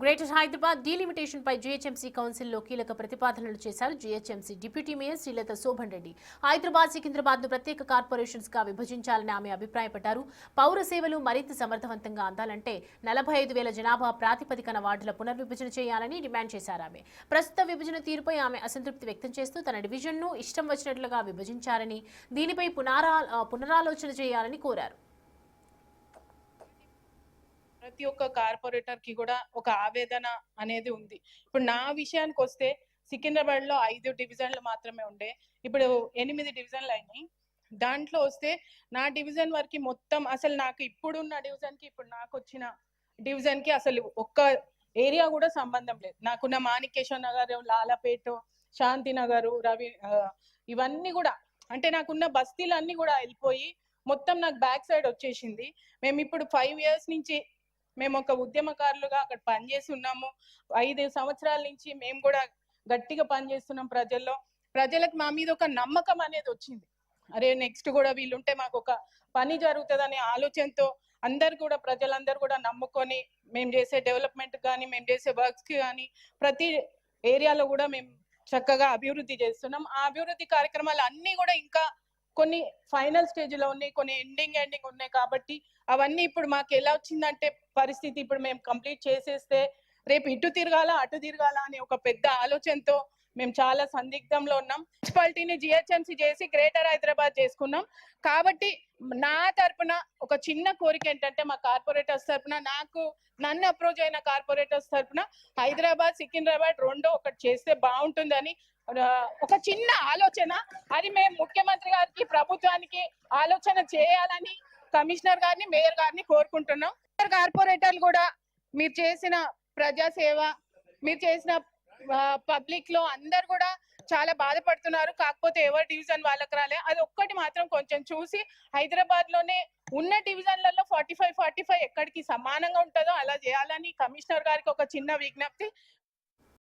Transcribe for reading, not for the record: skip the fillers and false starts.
Greater Hyderabad delimitation పై GHMC కౌన్సిల్లో కీలక ప్రతిపాదనలు చేశారు GHMC deputy mayor Srilatha Shobhan Reddy. Hyderabad Secunderabad ను ప్రత్యేక కార్పొరేషన్స్ గా విభజించాలని ఆమె అభిప్రాయపడ్డారు. పౌర సేవలు మరింత సమర్థవంతంగా అందాలంటే 45,000 జనాభా ప్రాతిపదికన వార్డుల పునర్విభజన చేయాలని డిమాండ్ చేశారు. ఆమె ప్రస్తుత విభజన తీరుపై ఆమె అసంతృప్తి వ్యక్తం చేస్తూ తన డివిజన్ను ఇష్టం వచ్చినట్లుగా విభజించారని, దీనిపై పునరాలోచన చేయాలని కోరారు. ప్రతి ఒక్క కార్పొరేటర్ కి కూడా ఒక ఆవేదన అనేది ఉంది. ఇప్పుడు నా విషయానికి వస్తే సికింద్రాబాద్ లో 5 డివిజన్లు మాత్రమే ఉండే, ఇప్పుడు 8 డివిజన్లు అయినాయి. దాంట్లో వస్తే నా డివిజన్ వరకు మొత్తం అసలు నాకు ఇప్పుడున్న డివిజన్ కి ఇప్పుడు నాకు వచ్చిన డివిజన్ కి అసలు ఒక్క ఏరియా కూడా సంబంధం లేదు. నాకున్న మాణికేశ్వర నగర్, లాలపేట, శాంతినగర్, ఇవన్నీ కూడా అంటే నాకున్న బస్తీలన్నీ కూడా వెళ్ళిపోయి మొత్తం నాకు బ్యాక్ సైడ్ వచ్చేసింది. మేము ఇప్పుడు 5 years నుంచి మేము ఒక ఉద్యమకారులుగా అక్కడ పనిచేసి ఉన్నాము. 5 సంవత్సరాల నుంచి మేము కూడా గట్టిగా పనిచేస్తున్నాం. ప్రజలకు మా మీద ఒక నమ్మకం అనేది వచ్చింది. అరే నెక్స్ట్ కూడా వీళ్ళుంటే మాకు ఒక పని జరుగుతుందనే ఆలోచనతో ప్రజలందరూ కూడా నమ్ముకొని మేము చేసే డెవలప్మెంట్ కానీ, మేము చేసే వర్క్స్ కానీ ప్రతి ఏరియాలో కూడా మేము చక్కగా అభివృద్ధి చేస్తున్నాం. ఆ అభివృద్ధి కార్యక్రమాలు అన్ని కూడా ఇంకా కొన్ని ఫైనల్ స్టేజ్ లో ఉన్నాయి, కొన్ని ఎండింగ్ ఉన్నాయి. కాబట్టి అవన్నీ ఇప్పుడు మాకు ఎలా వచ్చిందంటే పరిస్థితి, ఇప్పుడు మేము కంప్లీట్ చేసేస్తే రేపు ఇటు తిరగాల అటు తిరగాల అనే ఒక పెద్ద ఆలోచనతో మేము చాలా సందిగ్ధంలో ఉన్నాం. మున్సిపాలిటీని జిహెచ్ఎంసీ చేసి గ్రేటర్ హైదరాబాద్ చేసుకున్నాం. కాబట్టి నా తరపున ఒక చిన్న కోరిక ఏంటంటే మా కార్పొరేటర్స్ తరపున, నన్ను అప్రోచ్ అయిన కార్పొరేటర్స్ తరపున హైదరాబాద్ సికింద్రాబాద్ రెండో ఒకటి చేస్తే బాగుంటుందని ఒక చిన్న ఆలోచన. అది మేము ముఖ్యమంత్రి గారికి, ప్రభుత్వానికి ఆలోచన చేయాలని కమిషనర్ గారిని, మేయర్ గారిని కోరుకుంటున్నాం. కార్పొరేటర్లు కూడా మీరు చేసిన ప్రజాసేవ, మీరు చేసిన పబ్లిక్ లో అందరు కూడా చాలా బాధపడుతున్నారు. కాకపోతే ఎవరి డివిజన్ వాళ్ళకి రాలే. అది ఒక్కటి మాత్రం కొంచెం చూసి హైదరాబాద్ లోనే ఉన్న డివిజన్లలో 45 ఎక్కడికి సమానంగా ఉంటుందో అలా చేయాలని కమిషనర్ గారికి ఒక చిన్న విజ్ఞప్తి.